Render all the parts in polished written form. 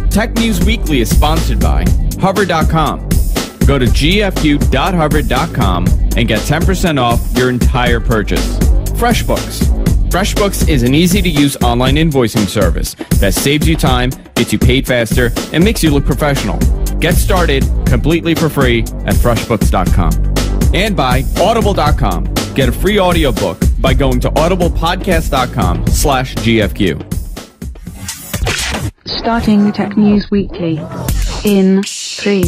Tech News Weekly is sponsored by Hover.com. Go to gfu.hover.com and get 10% off your entire purchase. FreshBooks. FreshBooks is an easy-to-use online invoicing service that saves you time, gets you paid faster, and makes you look professional. Get started completely for free at freshbooks.com. And by Audible.com. Get a free audiobook by going to audiblepodcast.com/GFQ. Starting Tech News Weekly in 3,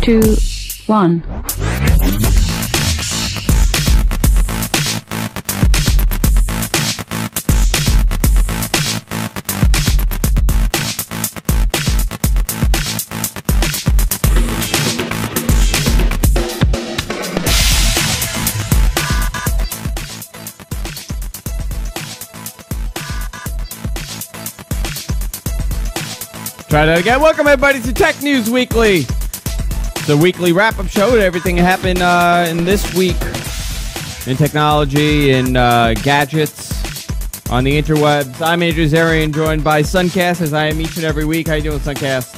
2, 1. Try that again. Welcome, everybody, to Tech News Weekly, the weekly wrap-up show to everything that happened in this week in technology and gadgets on the interwebs. I'm Andrew Zarian, joined by Sunkast, as I am each and every week. How you doing, Sunkast?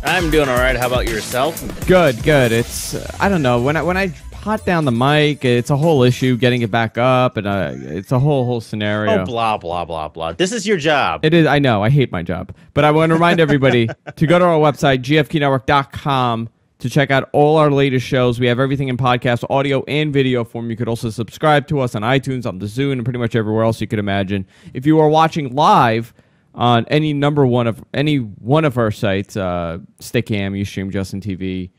I'm doing all right. How about yourself? Good, good. It's I don't know, when I hot down the mic, it's a whole issue getting it back up, and it's a whole scenario. Oh, blah, blah, blah, blah. This is your job. It is. I know. I hate my job. But I want to remind everybody to go to our website, gfqnetwork.com, to check out all our latest shows. We have everything in podcast, audio, and video form. You could also subscribe to us on iTunes, on the Zune, and pretty much everywhere else you could imagine. If you are watching live on any one of our sites, Stickam, Ustream, Justin TV,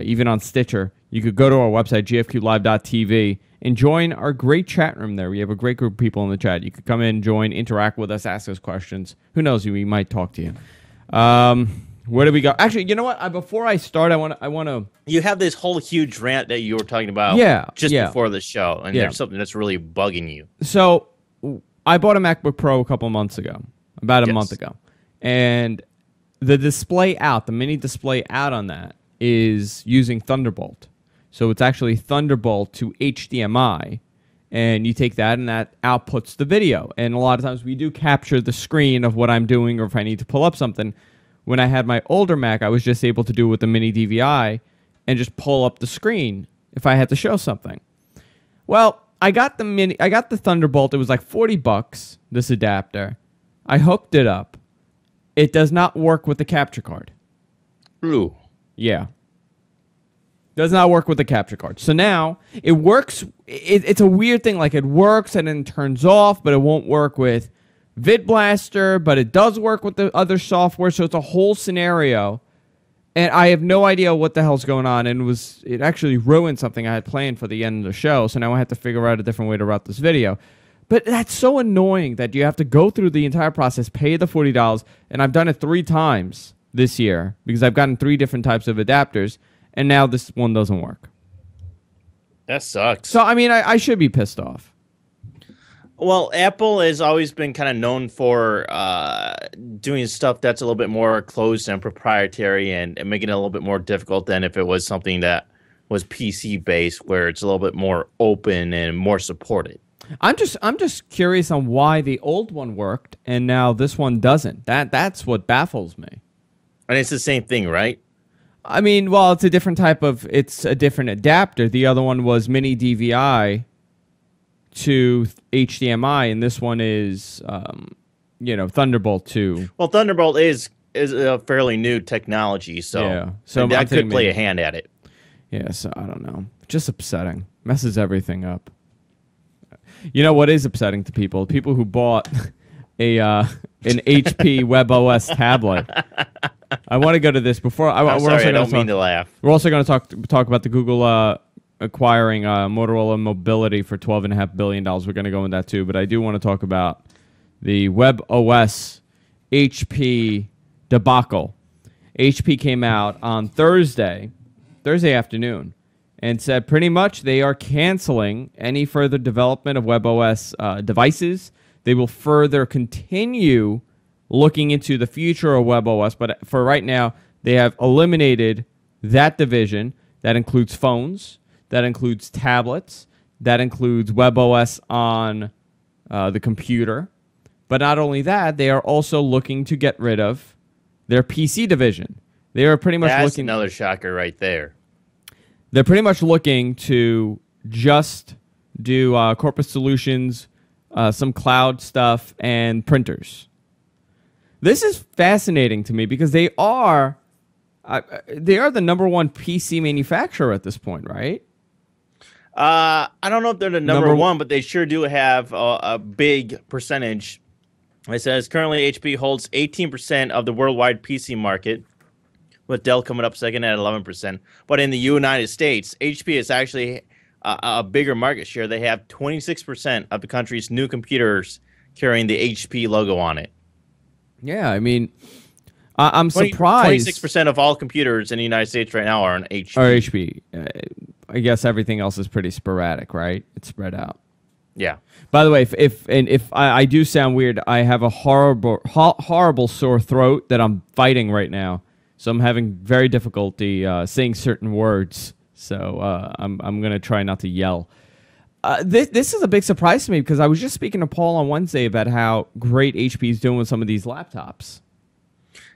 even on Stitcher, you could go to our website, gfqlive.tv, and join our great chat room there. We have a great group of people in the chat. You could come in, join, interact with us, ask us questions. Who knows? We might talk to you. Where do we go? Actually, you know what? Before I start, I want to. You have this whole huge rant that you were talking about before the show, and there's something that's really bugging you. So I bought a MacBook Pro a couple months ago, about a month ago, and the display out, the mini display out on that is using Thunderbolt. So it's actually Thunderbolt to HDMI, and you take that, and that outputs the video. And a lot of times we do capture the screen of what I'm doing, or if I need to pull up something. When I had my older Mac, I was just able to do it with the mini DVI and just pull up the screen if I had to show something. Well, I got the Thunderbolt. It was like $40, this adapter. I hooked it up. It does not work with the capture card. Ooh. Yeah. Does not work with the capture card. So now it works. It's a weird thing. Like, it works and then turns off, but it won't work with VidBlaster, but it does work with the other software. So it's a whole scenario, and I have no idea what the hell's going on. And it actually ruined something I had planned for the end of the show. So now I have to figure out a different way to route this video. But that's so annoying that you have to go through the entire process, pay the $40, and I've done it 3 times this year because I've gotten 3 different types of adapters. And now this one doesn't work. That sucks. So, I mean, I should be pissed off. Well, Apple has always been kind of known for doing stuff that's a little bit more closed and proprietary and making it a little bit more difficult than if it was something that was PC-based, where it's a little bit more open and more supported. I'm just curious on why the old one worked and now this one doesn't. That's what baffles me. And it's the same thing, right? I mean, well, it's a different adapter. The other one was mini DVI to HDMI, and this one is, Thunderbolt to. Well, Thunderbolt is a fairly new technology, so that could play a hand at it. Yeah, so I don't know. Just upsetting. Messes everything up. You know what is upsetting to people? People who bought an HP WebOS tablet. I want to go to this before. I'm sorry, I don't mean to laugh. We're also going to talk about the Google acquiring Motorola Mobility for $12.5 billion. We're going to go into that too, but I do want to talk about the WebOS HP debacle. HP came out on Thursday afternoon, and said pretty much they are canceling any further development of WebOS devices. They will further continue looking into the future of WebOS, but for right now, they have eliminated that division. That includes phones, that includes tablets, that includes WebOS on the computer, But not only that, they are also looking to get rid of their PC division. They are pretty much That's looking. another shocker right there. They're pretty much looking to just do corporate solutions, some cloud stuff, and printers. This is fascinating to me because they are the number one PC manufacturer at this point, right? I don't know if they're the number one, but they sure do have a big percentage. It says currently HP holds 18% of the worldwide PC market, with Dell coming up second at 11%. But in the United States, HP is actually a bigger market share. They have 26% of the country's new computers carrying the HP logo on it. Yeah, I mean, I'm surprised. 26% of all computers in the United States right now are on HP. Or HP. I guess everything else is pretty sporadic, right? It's spread out. Yeah. By the way, if I do sound weird, I have a horrible sore throat that I'm fighting right now. So I'm having very difficulty saying certain words. So I'm going to try not to yell. This is a big surprise to me because I was just speaking to Paul on Wednesday about how great HP is doing with some of these laptops.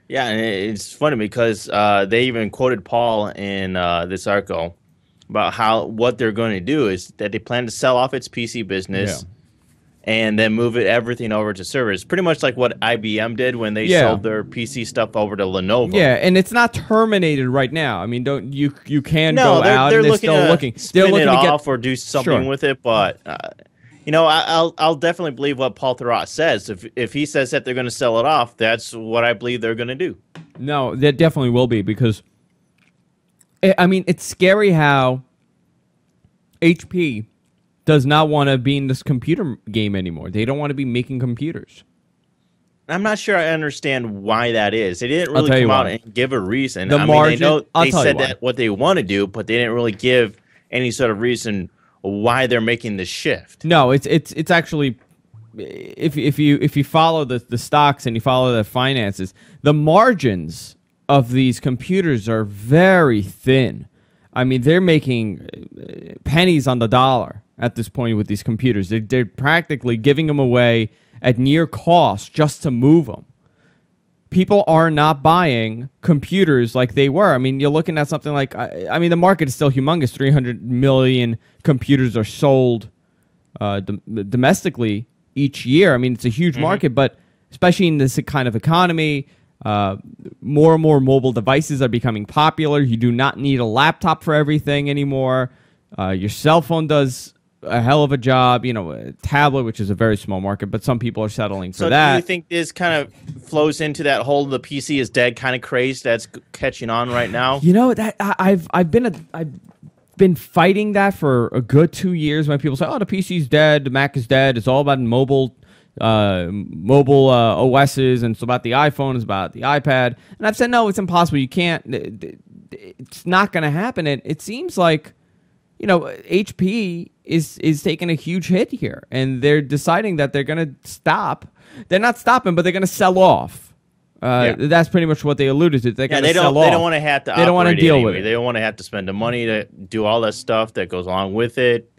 Yeah, and it's funny because they even quoted Paul in this article about what they're going to do is that they plan to sell off its PC business and then move everything over to servers. Pretty much like what IBM did when they sold their PC stuff over to Lenovo. Yeah, and it's not terminated right now. I mean, you can go out and they're still looking. They're looking to get or do something with it, but I'll definitely believe what Paul Thurrott says. If he says that they're going to sell it off, that's what I believe they're going to do. No, that definitely will be because I mean, it's scary how HP does not want to be in this computer game anymore. They don't want to be making computers. I'm not sure I understand why that is. They didn't really come out and give a reason. I mean, they said that what they want to do, but they didn't really give any sort of reason why they're making the shift. No, it's actually if you follow the stocks and you follow the finances, the margins of these computers are very thin. I mean, they're making pennies on the dollar at this point with these computers. They're practically giving them away at near cost just to move them. People are not buying computers like they were. I mean, you're looking at something like, I mean, the market is still humongous. 300 million computers are sold domestically each year. I mean, it's a huge market, but especially in this kind of economy, more and more mobile devices are becoming popular. You do not need a laptop for everything anymore. Your cell phone does a hell of a job. You know, a tablet, which is a very small market, but some people are settling for that. So do you think this kind of flows into that whole the PC is dead kind of craze that's catching on right now? You know, that I've been fighting that for a good 2 years when people say, oh, the PC's dead, the Mac is dead, it's all about mobile OSs, and it's about the iPhone, it's about the iPad. And I've said, no, it's impossible. You can't, it's not going to happen. And it seems like, you know, HP is taking a huge hit here, and they're deciding that they're going to stop. They're not stopping, but they're going to sell off. That's pretty much what they alluded to. They're going to sell off. They don't want to have to. They don't want to deal with it. They don't want to have to spend the money to do all that stuff that goes along with it.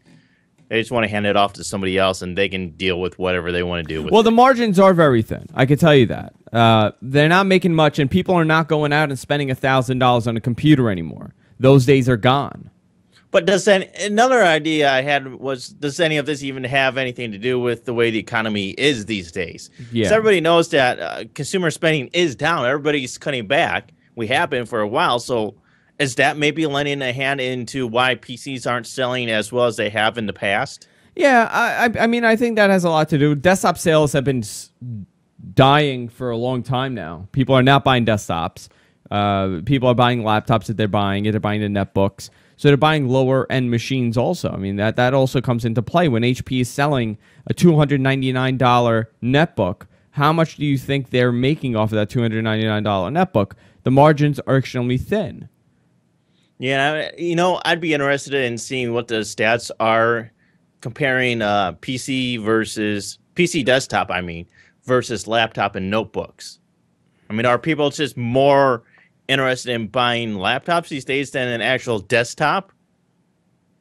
They just want to hand it off to somebody else, and they can deal with whatever they want to do with it. Well, the margins are very thin. I can tell you that. They're not making much, and people are not going out and spending $1,000 on a computer anymore. Those days are gone. But another idea I had was, does any of this even have anything to do with the way the economy is these days? Yeah. Because everybody knows that consumer spending is down. Everybody's cutting back. We have been for a while. So is that maybe lending a hand into why PCs aren't selling as well as they have in the past? Yeah, I mean, I think that has a lot to do. Desktop sales have been dying for a long time now. People are not buying desktops. People are buying laptops that they're buying. They're buying the netbooks. So they're buying lower-end machines also. I mean, that also comes into play. When HP is selling a $299 netbook, how much do you think they're making off of that $299 netbook? The margins are extremely thin. Yeah, you know, I'd be interested in seeing what the stats are comparing PC desktop, versus laptop and notebooks. I mean, are people just more interested in buying laptops these days than an actual desktop?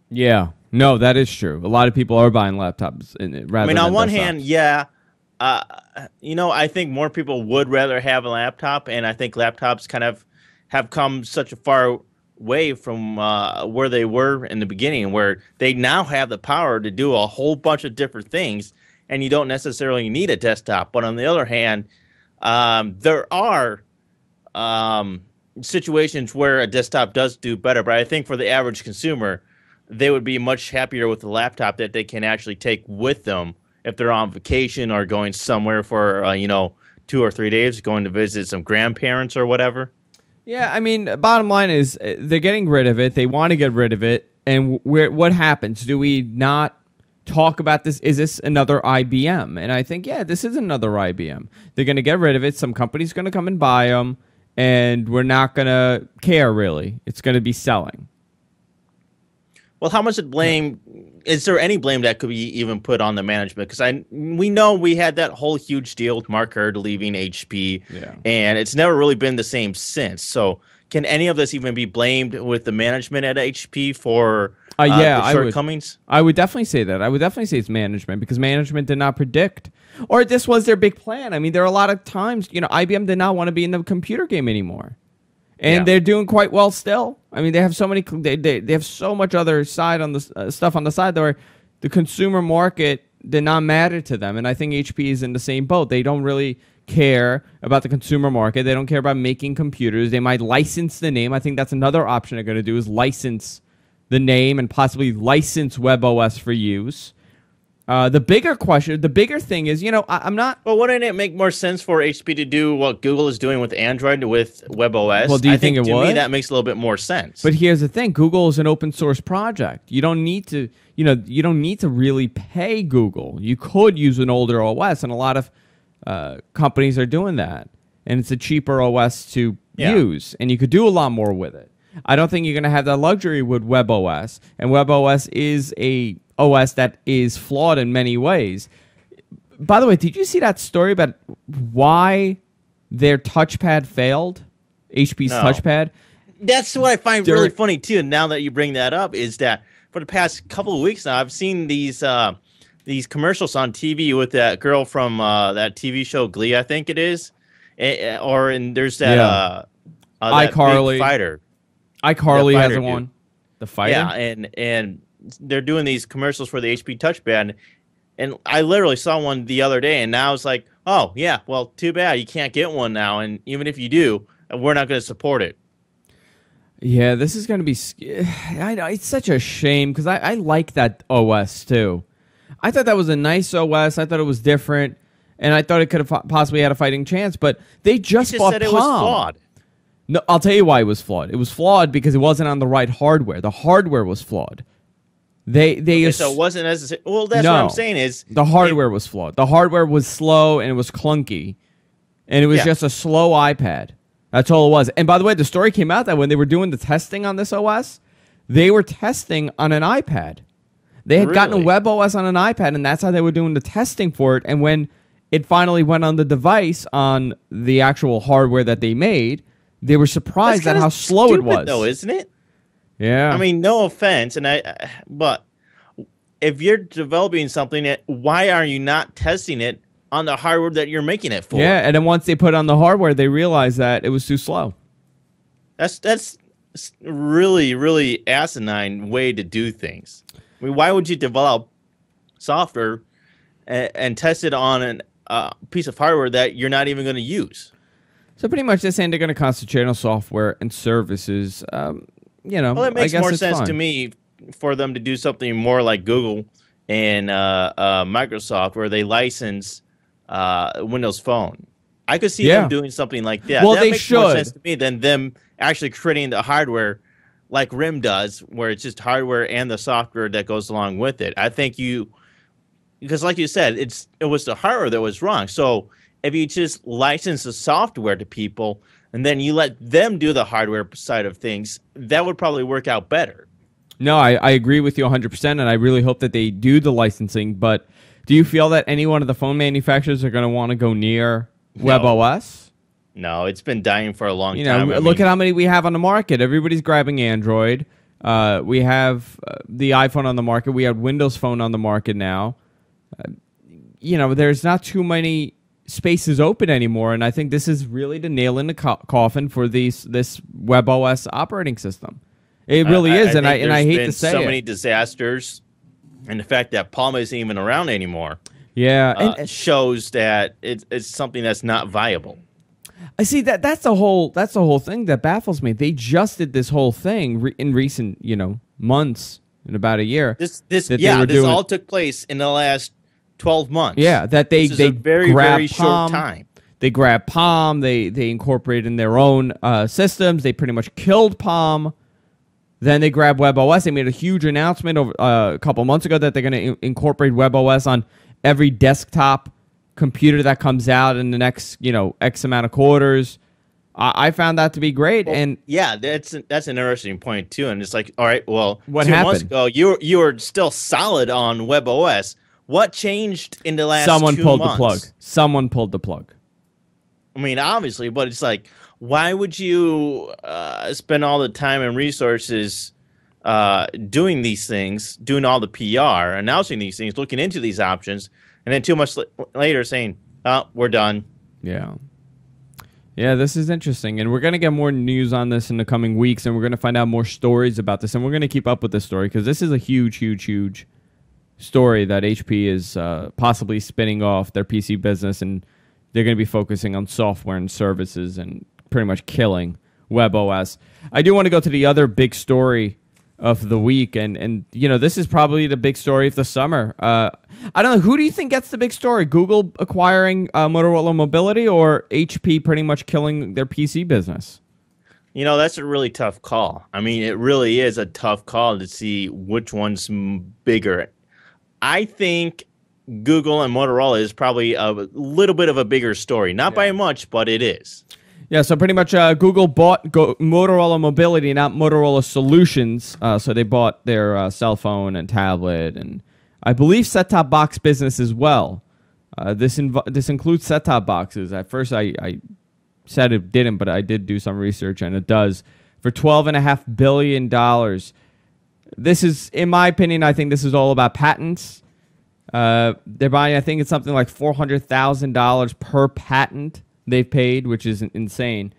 Yeah, no, that is true. A lot of people are buying laptops rather than on one desktops. hand, yeah, Uh, I think more people would rather have a laptop, and I think laptops kind of have come such a far way from where they were in the beginning, where they now have the power to do a whole bunch of different things, and you don't necessarily need a desktop. But on the other hand, there are situations where a desktop does do better. But I think for the average consumer, they would be much happier with the laptop that they can actually take with them if they're on vacation or going somewhere for 2 or 3 days, going to visit some grandparents or whatever. Yeah, I mean, bottom line is they're getting rid of it. They want to get rid of it. And what happens? Do we not talk about this? Is this another IBM? And I think, yeah, this is another IBM. They're going to get rid of it. Some company's going to come and buy them, and we're not going to care, really. It's going to be selling. Well, how much blame is there? Any blame that could be even put on the management? Because we know we had that whole huge deal with Mark Hurd leaving HP, and it's never really been the same since. So, can any of this even be blamed with the management at HP for the shortcomings? I would definitely say that. I would definitely say it's management, because management did not predict, or this was their big plan. I mean, there are a lot of times, IBM did not want to be in the computer game anymore. And they're doing quite well still. I mean, they have so many. They have so much other side on the stuff on the side where the consumer market did not matter to them. And I think HP is in the same boat. They don't really care about the consumer market. They don't care about making computers. They might license the name. I think that's another option they're going to do, is license the name and possibly license WebOS for use. The bigger thing is, I'm not. Well, wouldn't it make more sense for HP to do what Google is doing with Android with WebOS? Well, do you think it would? To me, that makes a little bit more sense. But here's the thing: Google is an open source project. You don't need to, you don't need to really pay Google. You could use an older OS, and a lot of companies are doing that, and it's a cheaper OS to use, and you could do a lot more with it. I don't think you're going to have that luxury with WebOS, and WebOS is a OS that is flawed in many ways. By the way, did you see that story about why their touchpad failed? HP's touchpad? That's what I find really funny, too, now that you bring that up, is that for the past couple of weeks now, I've seen these commercials on TV with that girl from that TV show Glee, I think it is. There's that, that big fighter. iCarly has one. The fighter? Yeah, and they're doing these commercials for the HP touchpad, and I literally saw one the other day, and now it's like, oh yeah, well, too bad you can't get one now, and even if you do, we're not going to support it. Yeah, this is going to be. I know it's such a shame, because I like that OS too. I thought that was a nice OS. I thought it was different, and I thought it could have possibly had a fighting chance. But they just bought said Palm. It was flawed. No, I'll tell you why it was flawed. It was flawed because it wasn't on the right hardware. The hardware was flawed. So it wasn't necessary. Well, that's what I'm saying is the hardware was flawed. The hardware was slow and it was clunky, and it was just a slow iPad. That's all it was. And by the way, the story came out that when they were doing the testing on this OS, they were testing on an iPad. They had gotten a WebOS on an iPad, and that's how they were doing the testing for it. And when it finally went on the device on the actual hardware that they made, they were surprised at how slow it was. Though, isn't it? Yeah. I mean, no offense, but if you're developing something, why are you not testing it on the hardware that you're making it for? Yeah, and then once they put it on the hardware, they realized that it was too slow. That's really, really asinine way to do things. I mean, why would you develop software and test it on a piece of hardware that you're not even going to use? So pretty much they're saying they're going to concentrate on software and services. Well, it makes more sense to me for them to do something more like Google and Microsoft, where they license Windows Phone. I could see them doing something like that. Well, that they makes should. more sense to me than them actually creating the hardware like RIM does, where it's just hardware and the software that goes along with it. I think because like you said, it was the hardware that was wrong. So if you just license the software to people and then you let them do the hardware side of things, that would probably work out better. No, I agree with you 100%, and I really hope that they do the licensing. But do you feel that any one of the phone manufacturers are going to want to go near WebOS? No, it's been dying for a long time. Look at how many we have on the market. Everybody's grabbing Android. We have the iPhone on the market. We have Windows Phone on the market now. there's not too many spaces open anymore, and I think this is really the nail in the coffin for this WebOS operating system. It really is, and I hate to say it. So many disasters, and the fact that Palm isn't even around anymore, and shows that it's something that's not viable. I see that's the whole thing that baffles me. They just did this whole thing in recent months, in about a year. This all took place in the last 12 months. Yeah, that they very short time. They grabbed Palm. They incorporated in their own systems. They pretty much killed Palm. Then they grabbed WebOS. They made a huge announcement a couple months ago that they're going to incorporate WebOS on every desktop computer that comes out in the next X amount of quarters. I found that to be great. Well, and yeah, that's an interesting point too. And it's like, all right, well, what 2 happened? months ago, you were still solid on WebOS. What changed in the last 2 months? Someone pulled the plug. I mean, obviously, but it's like, why would you spend all the time and resources doing these things, doing all the PR, announcing these things, looking into these options, and then 2 months later saying, "Oh, we're done." Yeah, this is interesting, and we're going to get more news on this in the coming weeks, and we're going to find out more stories about this, and we're going to keep up with this story because this is a huge, huge, huge story that HP is possibly spinning off their PC business, and they're going to be focusing on software and services and pretty much killing WebOS. I do want to go to the other big story of the week, and this is probably the big story of the summer. I don't know, who do you think gets the big story? Google acquiring Motorola Mobility, or HP pretty much killing their PC business? That's a really tough call. I mean, it really is a tough call to see which one's bigger. I think Google and Motorola is probably a little bit of a bigger story. Not by much, but it is. Yeah, so pretty much Google bought Motorola Mobility, not Motorola Solutions. So they bought their cell phone and tablet, and I believe set-top box business as well. This includes set-top boxes. At first, I said it didn't, but I did do some research, and it does. For $12.5 billion. This is, in my opinion, I think this is all about patents. They're buying, I think it's something like $400,000 per patent they've paid, which is insane.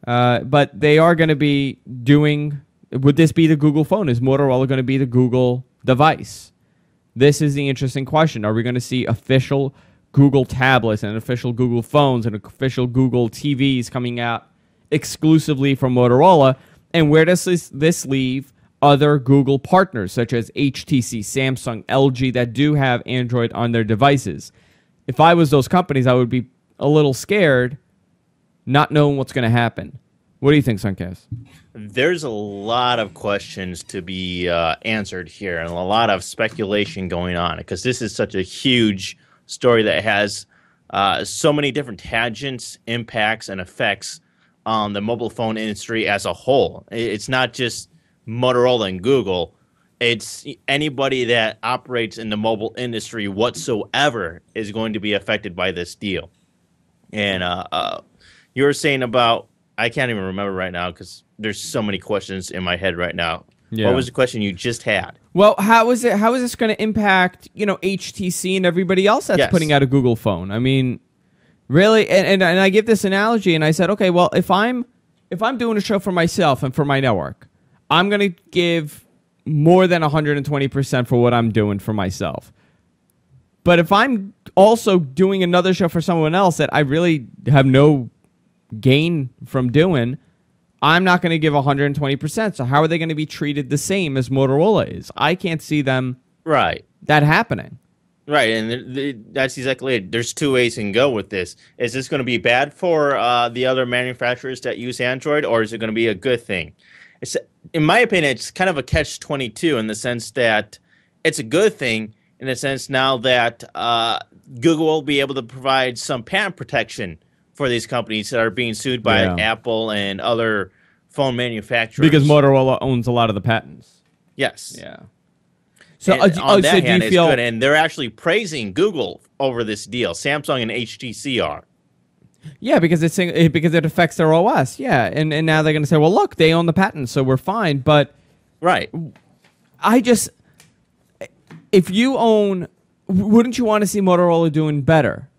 But they are going to be doing, would this be the Google phone? Is Motorola going to be the Google device? This is the interesting question. Are we going to see official Google tablets and official Google phones and official Google TVs coming out exclusively from Motorola? And where does this leave other Google partners, such as HTC, Samsung, LG, that do have Android on their devices? If I was those companies, I would be a little scared, not knowing what's going to happen. What do you think, Sunkast? There's a lot of questions to be answered here, and a lot of speculation going on, because this is such a huge story that has so many different tangents, impacts, and effects on the mobile phone industry as a whole. It's not just Motorola and Google. It's anybody that operates in the mobile industry whatsoever is going to be affected by this deal. And you were saying about, I can't even remember right now because there's so many questions in my head right now. Yeah. What was the question you just had? Well, how is this going to impact, HTC and everybody else that's putting out a Google phone? I mean, really, and I give this analogy, and I said, okay, well, if I'm doing a show for myself and for my network, I'm going to give more than 120% for what I'm doing for myself. But if I'm also doing another show for someone else that I really have no gain from doing, I'm not going to give 120%. So how are they going to be treated the same as Motorola is? I can't see them that happening. Right, and that's exactly it. There's two ways you can go with this. Is this going to be bad for the other manufacturers that use Android, or is it going to be a good thing? In my opinion, it's kind of a catch-22 in the sense that it's a good thing in the sense now that Google will be able to provide some patent protection for these companies that are being sued by Apple and other phone manufacturers. Because Motorola owns a lot of the patents. Yes. Yeah. So on that hand, it's good, and they're actually praising Google over this deal. Samsung and HTC are. Yeah, because it affects their OS. Yeah, and now they're going to say, well, look, they own the patents, so we're fine. But right, if you own wouldn't you want to see Motorola doing better?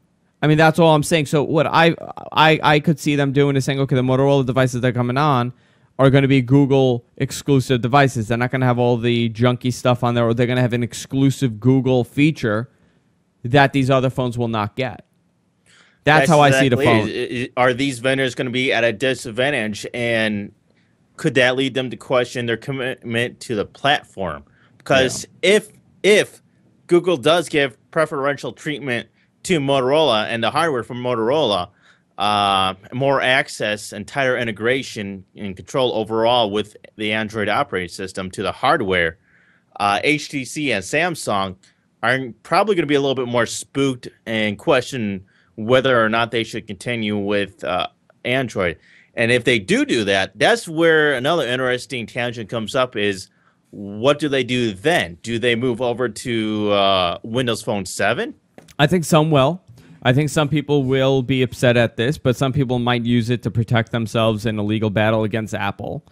I mean, that's all I'm saying. So what I could see them doing is saying, okay, the Motorola devices that are coming on are going to be Google exclusive devices. They're not going to have all the junky stuff on there, or they're going to have an exclusive Google feature that these other phones will not get. That's how I see the phone. Are these vendors going to be at a disadvantage, and could that lead them to question their commitment to the platform? Because if Google does give preferential treatment to Motorola and the hardware from Motorola, more access and tighter integration and control overall with the Android operating system to the hardware, HTC and Samsung are probably going to be a little bit more spooked and question whether or not they should continue with Android. And if they do that, that's where another interesting tangent comes up is, what do they do then? Do they move over to Windows Phone 7? I think some will. I think some people will be upset at this, but some people might use it to protect themselves in a legal battle against Apple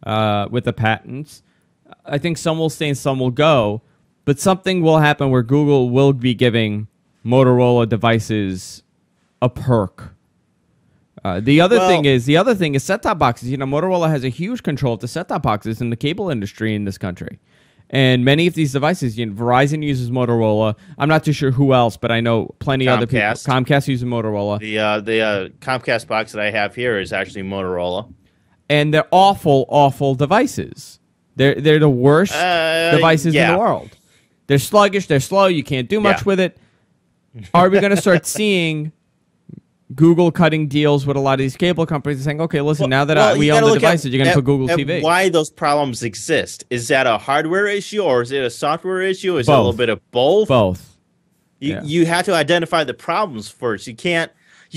with the patents. I think some will stay and some will go, but something will happen where Google will be giving Motorola devices a perk. The other thing is set-top boxes. You know, Motorola has a huge control of the set-top boxes in the cable industry in this country. And many of these devices, Verizon uses Motorola. I'm not too sure who else, but I know plenty other people. Comcast uses Motorola. The Comcast box that I have here is actually Motorola. And they're awful, awful devices. They're the worst devices in the world. They're sluggish. They're slow. You can't do much with it. Are we going to start seeing Google cutting deals with a lot of these cable companies and saying, okay, listen, now that we own the devices, you're going to put Google TV. Why those problems exist? Is that a hardware issue or is it a software issue? Is it a little bit of both? Both. You have to identify the problems first. You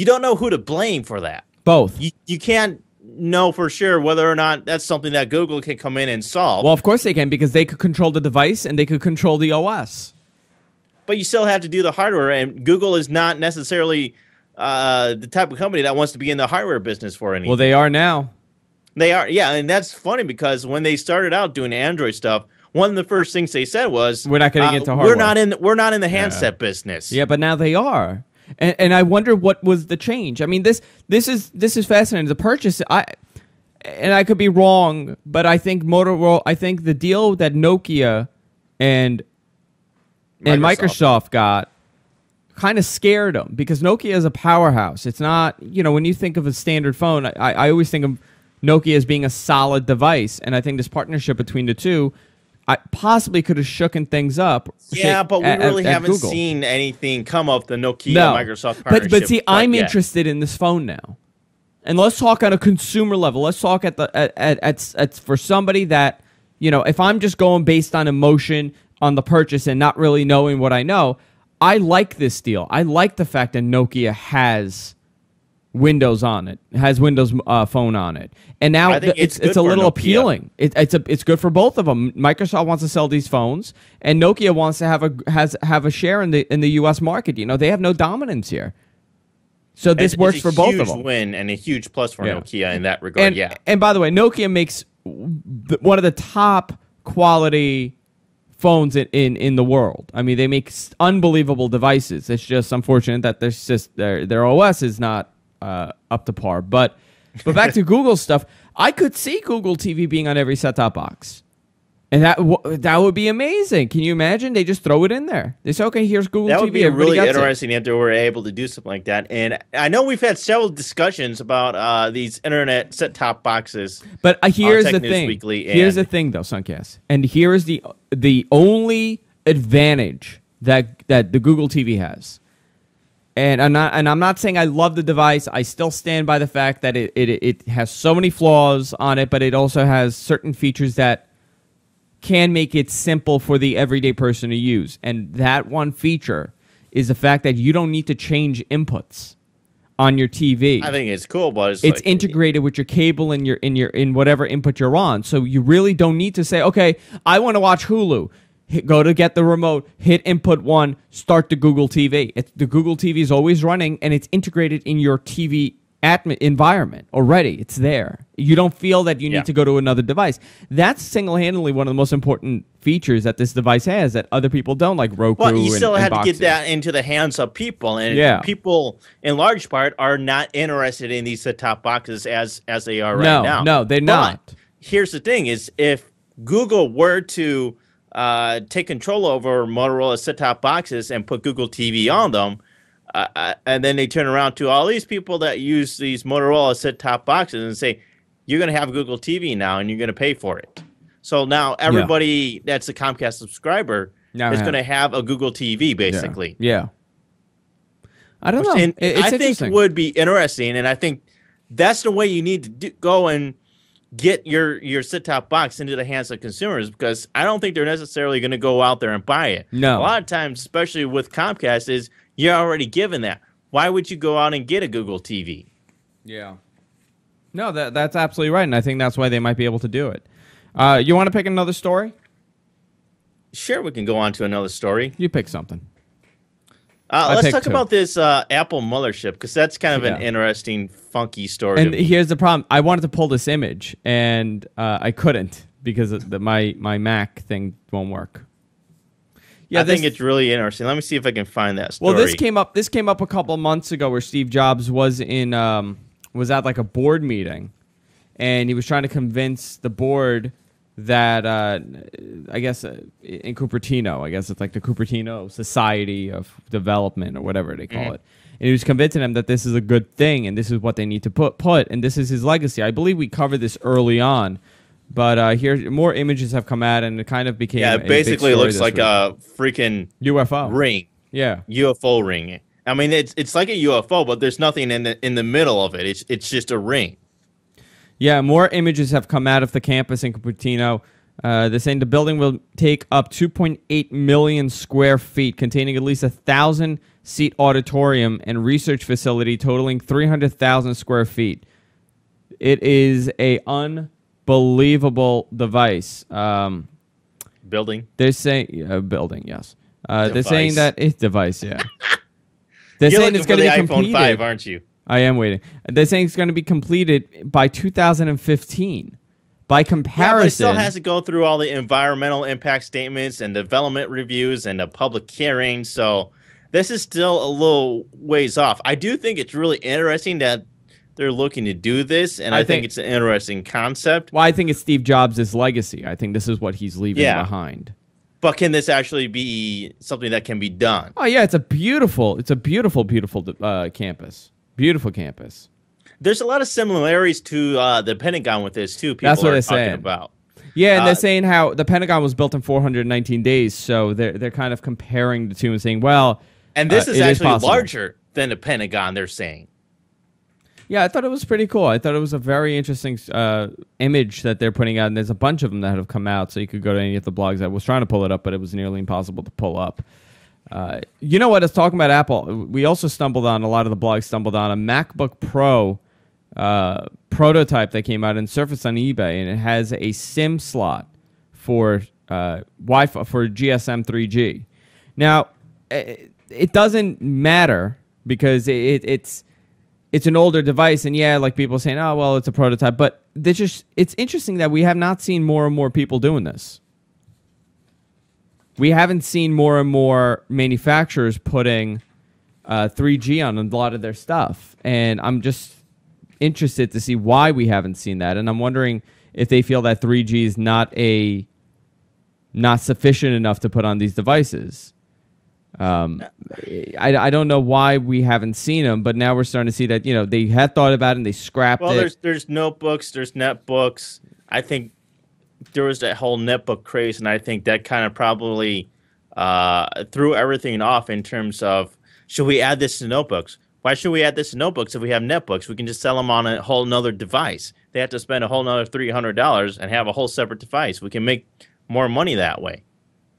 don't know who to blame for that. Both. You can't know for sure whether or not that's something that Google can come in and solve. Well, of course they can, because they could control the device and they could control the OS. But you still have to do the hardware, and Google is not necessarily the type of company that wants to be in the hardware business for anything. Well, they are now. They are, yeah, and that's funny because when they started out doing Android stuff, one of the first things they said was, "We're not getting into hardware. We're not in the handset business." Yeah, but now they are, and I wonder what was the change. I mean, this is fascinating. The purchase, I could be wrong, but I think Motorola. I think the deal that Nokia and Microsoft got kind of scared them, because Nokia is a powerhouse. It's not, when you think of a standard phone, I always think of Nokia as being a solid device, and I think this partnership between the two possibly could have shooken things up. Yeah, but we really haven't seen anything come of the Nokia-Microsoft partnership. But see, I'm interested in this phone now. And let's talk on a consumer level. Let's talk at for somebody that, if I'm just going based on emotion on the purchase and not really knowing what I know, I like this deal. I like the fact that Nokia has Windows on it, has Windows Phone on it, and now it's a little appealing. It's good for both of them. Microsoft wants to sell these phones, and Nokia wants to have a share in the U.S. market. They have no dominance here, so this works for both of them. It's a huge win and a huge plus for Nokia in that regard. And by the way, Nokia makes one of the top quality phones in the world. I mean, they make unbelievable devices. It's just unfortunate that their OS is not up to par. But back to Google stuff, I could see Google TV being on every set-top box, and that would be amazing. Can you imagine? They just throw it in there. They say, okay, here's Google TV. That would be really interesting if they were able to do something like that. And I know we've had several discussions about these internet set-top boxes. But here's the thing. Here's the thing, though, Sunkast. And here is the only advantage that the Google TV has. And I'm not saying I love the device. I still stand by the fact that it has so many flaws on it, but it also has certain features that can make it simple for the everyday person to use. And that one feature is the fact that you don't need to change inputs on your TV. I think it's cool, but it's integrated with your cable and in whatever input you're on. So you really don't need to say, okay, I want to watch Hulu. Go to get the remote, hit input 1, start the Google TV. The Google TV is always running, and it's integrated in your TV environment already. It's there. You don't feel that you need to go to another device. That's single-handedly one of the most important features that this device has that other people don't, like Roku. Well, you still had to boxes. get that into the hands of people, and people, in large part, are not interested in these set-top boxes as they are right now. No, they're not. Here's the thing: is if Google were to take control over Motorola set-top boxes and put Google TV on them. And then they turn around to all these people that use these Motorola set-top boxes and say, you're going to have Google TV now and you're going to pay for it. So now everybody that's a Comcast subscriber is going to have a Google TV, basically. Yeah. I don't know. And I think would be interesting, and I think that's the way you need to go and get your set-top box into the hands of consumers, because I don't think they're necessarily going to go out there and buy it. No. A lot of times, especially with Comcast, is you're already given that. Why would you go out and get a Google TV? Yeah. No, that's absolutely right, and I think that's why they might be able to do it. You want to pick another story? Sure, we can go on to another story. You pick something. Let's talk about this Apple mothership, because that's kind of an interesting, funky story. And here's the problem. I wanted to pull this image, and I couldn't because my Mac thing won't work. Yeah, I think it's really interesting. Let me see if I can find that story. Well, this came up a couple of months ago where Steve Jobs was at like a board meeting, and he was trying to convince the board that I guess in Cupertino, I guess it's like the Cupertino Society of Development or whatever they call it. And he was convincing them that this is a good thing and this is what they need to put, and this is his legacy. I believe we covered this early on. But here, more images have come out, and it kind of became it basically looks like a freaking UFO ring. Yeah, UFO ring. I mean, it's like a UFO, but there's nothing in the middle of it. It's just a ring. Yeah, more images have come out of the campus in Cupertino. They're saying the building will take up 2.8 million square feet, containing at least 1,000-seat auditorium and research facility totaling 300,000 square feet. It is a unbelievable device. Building. They're saying building. Yes. They're saying that it's device. Yeah. They're You're saying it's going to be completed. iPhone 5, aren't you? I am waiting. They're saying it's going to be completed by 2015. By comparison, but it still has to go through all the environmental impact statements and development reviews and the public hearing. So this is still a little ways off. I do think it's really interesting that they're looking to do this, and I think it's an interesting concept. Well, I think it's Steve Jobs' legacy. I think this is what he's leaving behind. But can this actually be something that can be done? Oh yeah, it's a beautiful campus. Beautiful campus. There's a lot of similarities to the Pentagon with this too. That's what they're talking saying about. Yeah, and they're saying how the Pentagon was built in 419 days, so they're kind of comparing the two and saying, well, and this is actually larger than the Pentagon. They're saying. Yeah, I thought it was pretty cool. I thought it was a very interesting image that they're putting out, and there's a bunch of them that have come out, so you could go to any of the blogs. I was trying to pull it up, but it was nearly impossible to pull up. You know what? It's talking about Apple. We also stumbled on, a lot of the blogs stumbled on a MacBook Pro prototype that came out and surfaced on eBay, and it has a SIM slot for Wi-Fi for GSM 3G. Now, it doesn't matter because it's an older device, and yeah, like people saying, oh well, it's a prototype, but it's interesting that we have not seen more and more people doing this. We haven't seen more and more manufacturers putting 3G on a lot of their stuff, and I'm just interested to see why we haven't seen that, and I'm wondering if they feel that 3G is not sufficient enough to put on these devices. I don't know why we haven't seen them, but now we're starting to see that they had thought about it and they scrapped it. Well, there's notebooks, there's netbooks. I think there was that whole netbook craze, and I think that kind of probably threw everything off in terms of, should we add this to notebooks? Why should we add this to notebooks if we have netbooks? We can just sell them on a whole nother device. They have to spend a whole nother $300 and have a whole separate device. We can make more money that way.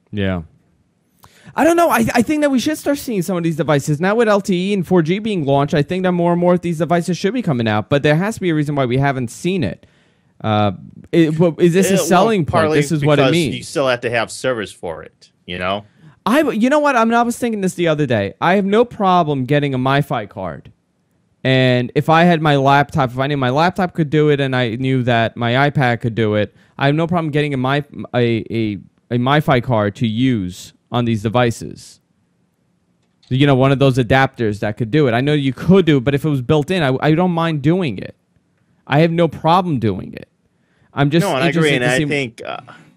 Yeah. I don't know. I think that we should start seeing some of these devices. Now with LTE and 4G being launched, I think that more and more of these devices should be coming out, but there has to be a reason why we haven't seen it. Is this a selling point? This is what it means. You still have to have service for it, you know? You know what? I was thinking this the other day. I have no problem getting a MiFi card And if I had my laptop, if I knew my laptop could do it, and I knew that my iPad could do it, I have no problem getting a MiFi card to use on these devices. You know, one of those adapters that could do it. I know you could do it, but if it was built in, I don't mind doing it. I have no problem doing it. I'm just I agree, and I think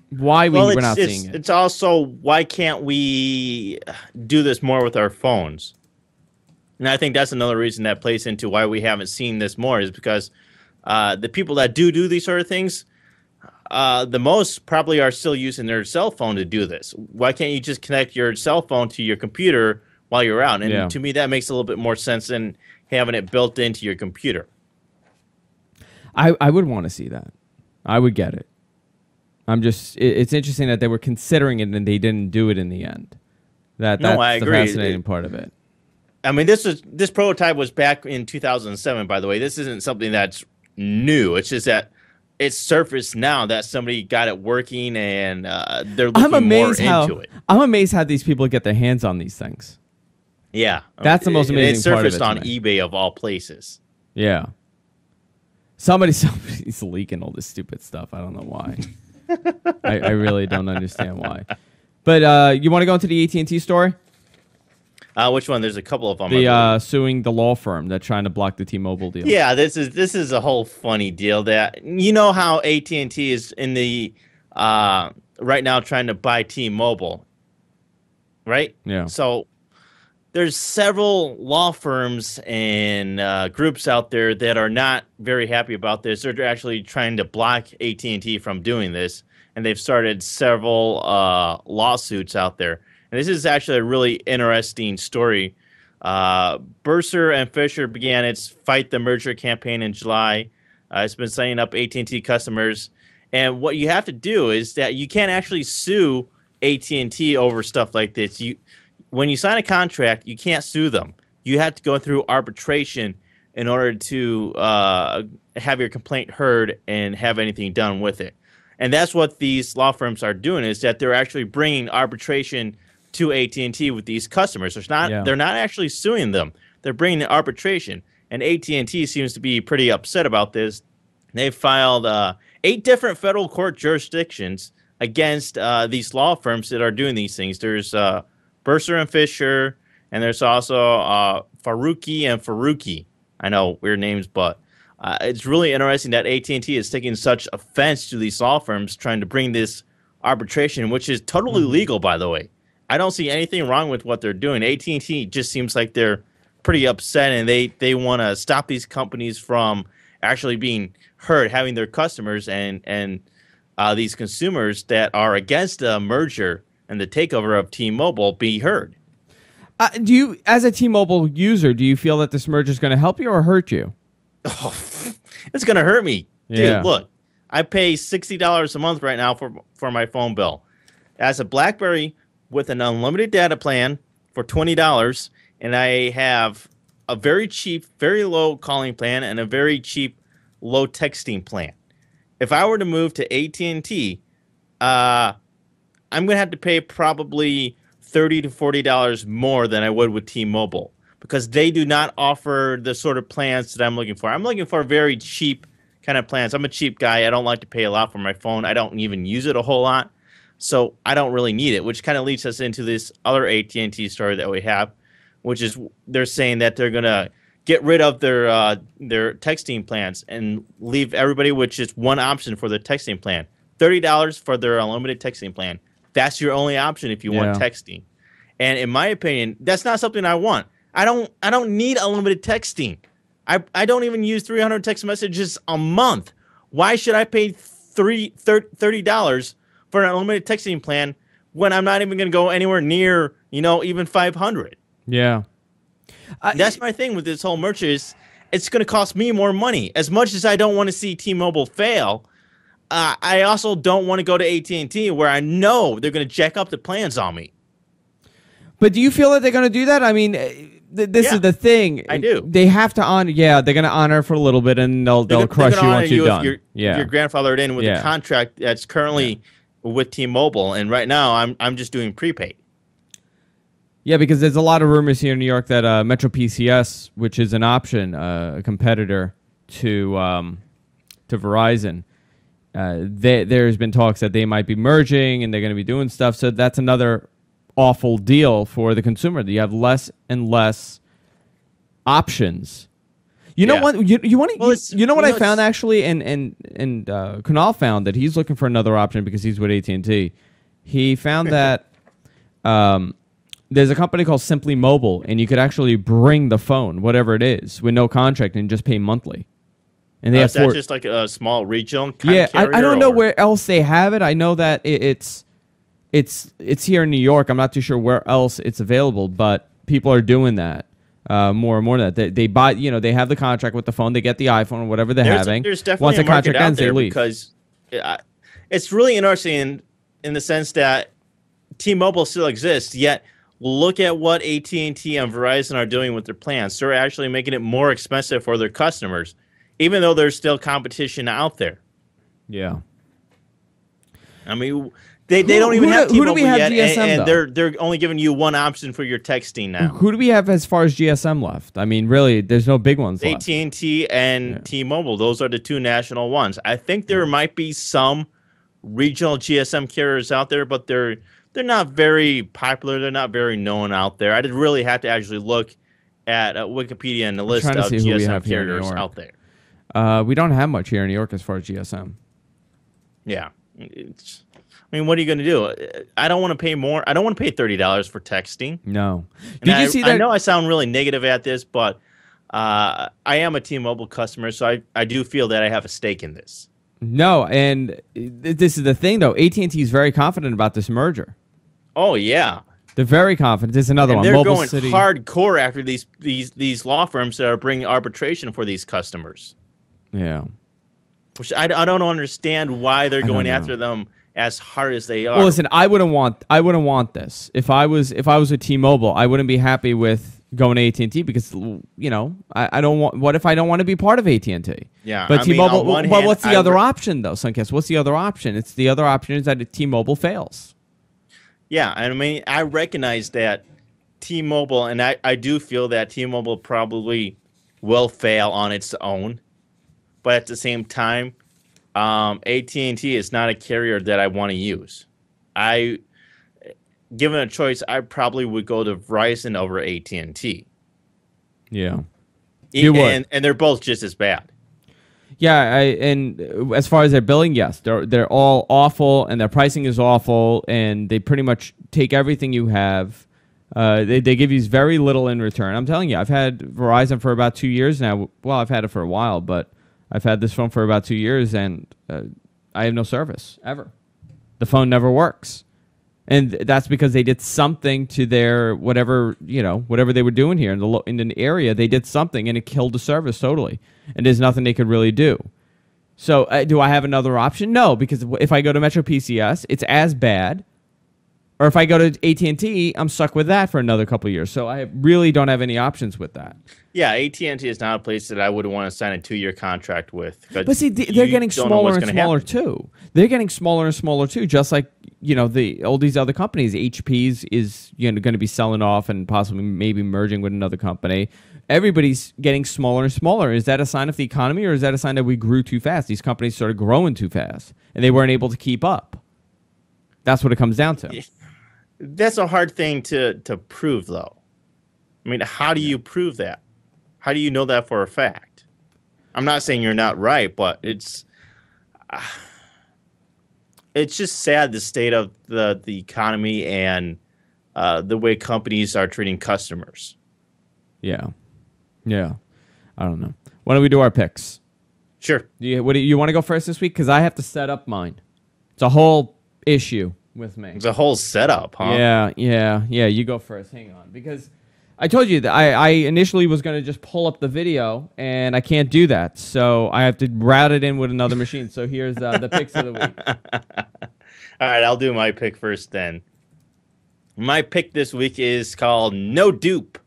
why we're not seeing it. It's also, why can't we do this more with our phones? And I think that's another reason that plays into why we haven't seen this more, is because the people that do these sort of things, the most probably are still using their cell phone to do this. Why can't you just connect your cell phone to your computer while you're out? And to me, that makes a little bit more sense than having it built into your computer. I would want to see that. I would get it. It's interesting that they were considering it and they didn't do it in the end. That's I agree. The fascinating part of it. I mean, this prototype was back in 2007, by the way. This isn't something that's new. It's just that it's surfaced now that somebody got it working, and they're looking more into it. I'm amazed how these people get their hands on these things. Yeah. That's the most amazing part of it. It surfaced on eBay of all places. Yeah. Somebody's leaking all this stupid stuff. I don't know why. I really don't understand why. But you want to go into the AT&T story? Which one? There's a couple of them. The suing the law firm that's trying to block the T-Mobile deal. Yeah, this is a whole funny deal. That, you know how AT&T is in the right now trying to buy T-Mobile, right? Yeah. So there's several law firms and groups out there that are not very happy about this. They're actually trying to block AT&T from doing this, and they've started several lawsuits out there. And this is actually a really interesting story. Bursar and Fisher began its Fight the Merger campaign in July. It's been signing up AT&T customers. And what you have to do is that you can't actually sue AT&T over stuff like this. When you sign a contract, you can't sue them. You have to go through arbitration in order to have your complaint heard and have anything done with it. And that's what these law firms are doing, is that they're actually bringing arbitration to AT&T with these customers. They're not actually suing them. They're bringing arbitration. And AT&T seems to be pretty upset about this. They filed 8 different federal court jurisdictions against these law firms that are doing these things. There's Bursar and Fisher, and there's also Faruqi and Faruqi. I know, weird names, but it's really interesting that AT&T is taking such offense to these law firms trying to bring this arbitration, which is totally legal, by the way. I don't see anything wrong with what they're doing. AT&T just seems like they're pretty upset, and they want to stop these companies from actually being heard, having their customers and these consumers that are against the merger and the takeover of T-Mobile be heard. Do you, as a T-Mobile user, do you feel that this merger is going to help you or hurt you? Oh, it's going to hurt me. Yeah. Dude, look, I pay $60 a month right now for my phone bill. As a BlackBerry with an unlimited data plan for $20, and I have a very cheap, very low calling plan and a very cheap, low texting plan. If I were to move to AT&T, I'm going to have to pay probably $30 to $40 more than I would with T-Mobile, because they do not offer the sort of plans that I'm looking for. I'm looking for very cheap kind of plans. I'm a cheap guy. I don't like to pay a lot for my phone. I don't even use it a whole lot, so I don't really need it, which kind of leads us into this other AT&T story that we have, which is they're saying that they're going to get rid of their texting plans and leave everybody with just one option for their texting plan. $30 for their unlimited texting plan. That's your only option if you want texting. And in my opinion, that's not something I want. I don't need unlimited texting. I don't even use 300 text messages a month. Why should I pay $30 for an unlimited texting plan when I'm not even going to go anywhere near, even 500? Yeah. That's my thing with this whole merger is it's going to cost me more money. As much as I don't want to see T-Mobile fail, I also don't want to go to AT&T where I know they're going to jack up the plans on me. But do you feel that they're going to do that? I mean, this is the thing. I do. They have to honor. Yeah, they're going to honor for a little bit, and they'll crush you once you're done. If you're grandfathered in with a contract that's currently with T-Mobile, and right now I'm just doing prepaid. Yeah, because there's a lot of rumors here in New York that Metro PCS, which is an option, a competitor to Verizon, there's been talks that they might be merging and they're going to be doing stuff. So that's another awful deal for the consumer. That you have less and less options. You know what? You want to? You know what I found actually, and Kunal found that he's looking for another option because he's with AT&T. He found that there's a company called Simply Mobile, and you could actually bring the phone, whatever it is, with no contract and just pay monthly. And they have that just like a small regional kind of carrier? I don't know where else they have it. I know that it's here in New York. I'm not too sure where else it's available, but people are doing that. More and more than that. They buy, they have the contract with the phone. They get the iPhone or whatever they're having. There's definitely once a the contract market out ends, there they leave. Because it's really interesting in the sense that T-Mobile still exists, yet look at what AT&T and Verizon are doing with their plans. They're actually making it more expensive for their customers, even though there's still competition out there. Yeah. I mean, they don't even have T-Mobile yet, GSM, and they're only giving you one option for your texting now. Who do we have as far as GSM left? I mean, really, there's no big ones left. AT&T and T-Mobile, those are the two national ones. I think there might be some regional GSM carriers out there, but they're not very popular. They're not very known out there. I'd really have to actually look at Wikipedia and the list of GSM carriers out there. We don't have much here in New York as far as GSM. Yeah. I mean, what are you going to do? I don't want to pay more. I don't want to pay $30 for texting. No. Did you see that? I know I sound really negative at this, but I am a T-Mobile customer, so I do feel that I have a stake in this. No, and this is the thing, though. AT&T is very confident about this merger. Oh, yeah. They're very confident. There's another one. They're Mobile going City. hardcore after these law firms that are bringing arbitration for these customers. Yeah. Which I don't understand why they're going after them as hard as they are. Well, listen, I wouldn't want this. If I was a T-Mobile, I wouldn't be happy with going to AT&T because I don't want. What if I don't want to be part of AT&T? Yeah, but T-Mobile. But what's the other option though, Sunkast? What's the other option? It's the other option is that T-Mobile fails. Yeah, I mean, I recognize that T-Mobile, and I do feel that T-Mobile probably will fail on its own, but at the same time, AT&T is not a carrier that I want to use. Given a choice, I probably would go to Verizon over AT&T. Yeah, and they're both just as bad. Yeah, and as far as their billing, yes, they're all awful, and their pricing is awful, and they pretty much take everything you have. They give you very little in return. I'm telling you, I've had Verizon for about 2 years now. Well, I've had it for a while, but I've had this phone for about 2 years, and I have no service ever. The phone never works, and that's because they did something to their whatever they were doing here in the area. They did something, and it killed the service totally. And there's nothing they could really do. So do I have another option? No, because if I go to Metro PCS, it's as bad. Or if I go to AT&T, I'm stuck with that for another couple of years. So I really don't have any options with that. Yeah, AT&T is not a place that I would want to sign a 2-year contract with. But see, they're getting smaller and smaller too. They're getting smaller and smaller too, just like all these other companies. HP's is going to be selling off and possibly maybe merging with another company. Everybody's getting smaller and smaller. Is that a sign of the economy, or is that a sign that we grew too fast? These companies started growing too fast, and they weren't able to keep up. That's what it comes down to. That's a hard thing to prove, though. I mean, how do you prove that? How do you know that for a fact? I'm not saying you're not right, but it's just sad, the state of the economy and the way companies are treating customers. Yeah. I don't know. Why don't we do our picks? Sure. You want to go first this week? Because I have to set up mine. It's a whole issue with me. It's a whole setup, huh? Yeah. You go first. Hang on, because I told you that I initially was going to just pull up the video, and I can't do that, so I have to route it in with another machine. So here's the picks of the week. All right, I'll do my pick first then. My pick this week is called No Dupe,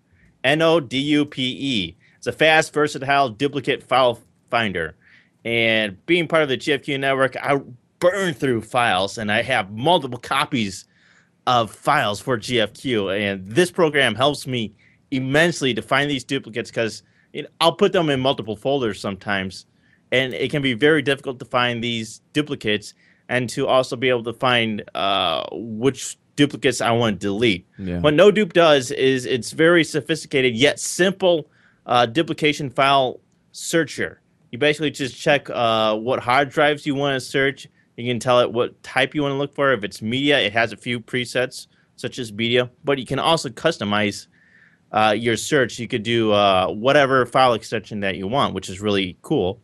NODUPE. It's a fast, versatile duplicate file finder, and being part of the GFQ network, I burn through files, and I have multiple copies of files for GFQ, and this program helps me immensely to find these duplicates because I'll put them in multiple folders sometimes, and it can be very difficult to find these duplicates and to also be able to find which duplicates I want to delete. Yeah. What NoDupe does is it's very sophisticated yet simple duplication file searcher. You basically just check what hard drives you want to search. You can tell it what type you want to look for. If it's media, it has a few presets, such as media. But you can also customize your search. You could do whatever file extension that you want, which is really cool.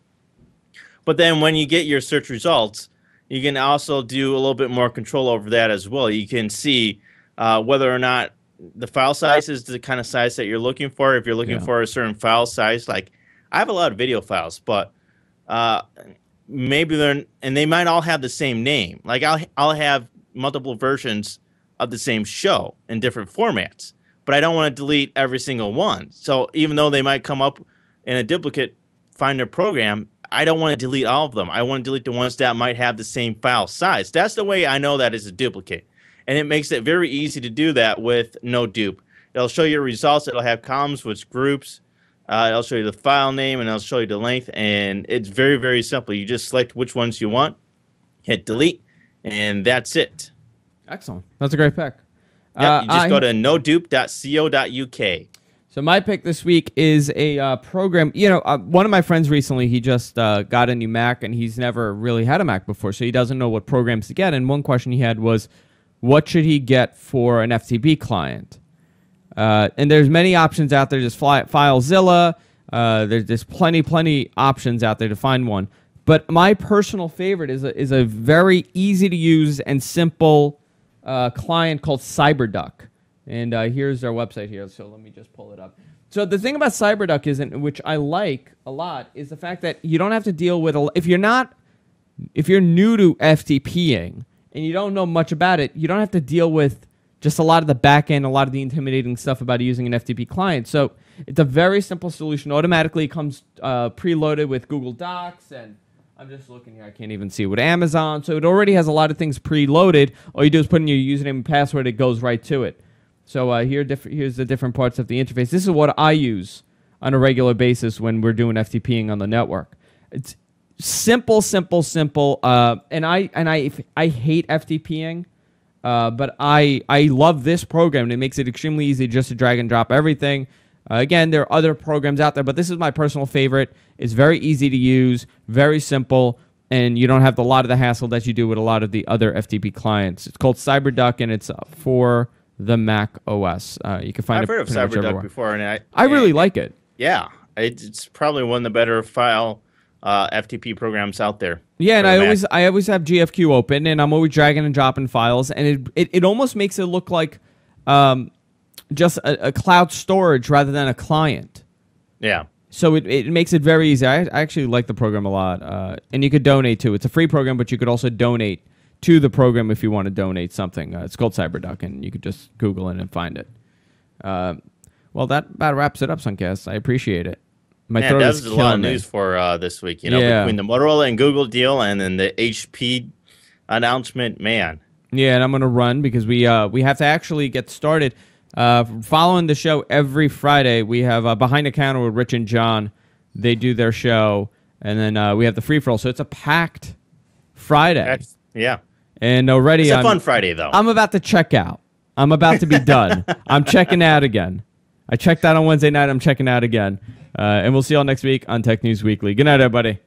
But then when you get your search results, you can also do a little bit more control over that as well. You can see whether or not the file size is the kind of size that you're looking for. If you're looking for a certain file size, like I have a lot of video files, but maybe they might all have the same name. Like I'll have multiple versions of the same show in different formats, but I don't want to delete every single one. So even though they might come up in a duplicate finder program, I don't want to delete all of them. I want to delete the ones that might have the same file size. That's the way I know that is a duplicate. And it makes it very easy to do that with NoDupe. It'll show you results. It'll have columns with groups. It'll show you the file name, and it'll show you the length. And it's very, very simple. You just select which ones you want, hit delete, and that's it. Excellent. That's a great pick. Yep, you just go to nodupe.co.uk. So my pick this week is a program. One of my friends recently, he just got a new Mac, and he's never really had a Mac before, so he doesn't know what programs to get. And one question he had was, what should he get for an FTP client? And there's many options out there. There's FileZilla. There's plenty options out there to find one. But my personal favorite is a very easy to use and simple client called CyberDuck. And here's their website here, so let me just pull it up. So the thing about CyberDuck which I like a lot, is the fact that you don't have to deal with if you're new to FTPing and you don't know much about it, you don't have to deal with just a lot of the back end, a lot of the intimidating stuff about using an FTP client. So it's a very simple solution. Automatically comes preloaded with Google Docs, and I'm just looking here. I can't even see with Amazon. So it already has a lot of things preloaded. All you do is put in your username and password. It goes right to it. So here's the different parts of the interface. This is what I use on a regular basis when we're doing FTPing on the network. It's simple. And I hate FTPing, but I love this program. And it makes it extremely easy just to drag and drop everything. Again, there are other programs out there, but this is my personal favorite. It's very easy to use, very simple, and you don't have a lot of the hassle that you do with a lot of the other FTP clients. It's called CyberDuck, and it's for the Mac OS. You can find I've heard of CyberDuck before, and I really like it. Yeah, it's probably one of the better file FTP programs out there. Yeah, and I always have GFQ open, and I'm always dragging and dropping files, and it almost makes it look like just a cloud storage rather than a client. Yeah. So it makes it very easy. I actually like the program a lot, and you could donate to it. It's a free program, but you could also donate to the program if you want to donate something. It's called CyberDuck, and you could just Google it and find it. Well, that about wraps it up, Sunkast. I appreciate it. That was a lot of news for this week. Between the Motorola and Google deal and then the HP announcement, man. Yeah, and I'm going to run because we have to actually get started. Following the show every Friday, we have Behind the Counter with Rich and John. They do their show, and then we have the free-for-all. So it's a packed Friday. Yeah. And already it's a fun Friday, though. I'm about to check out. I'm about to be done. I'm checking out again. I checked out on Wednesday night. I'm checking out again. And we'll see y'all next week on Tech News Weekly. Good night, everybody.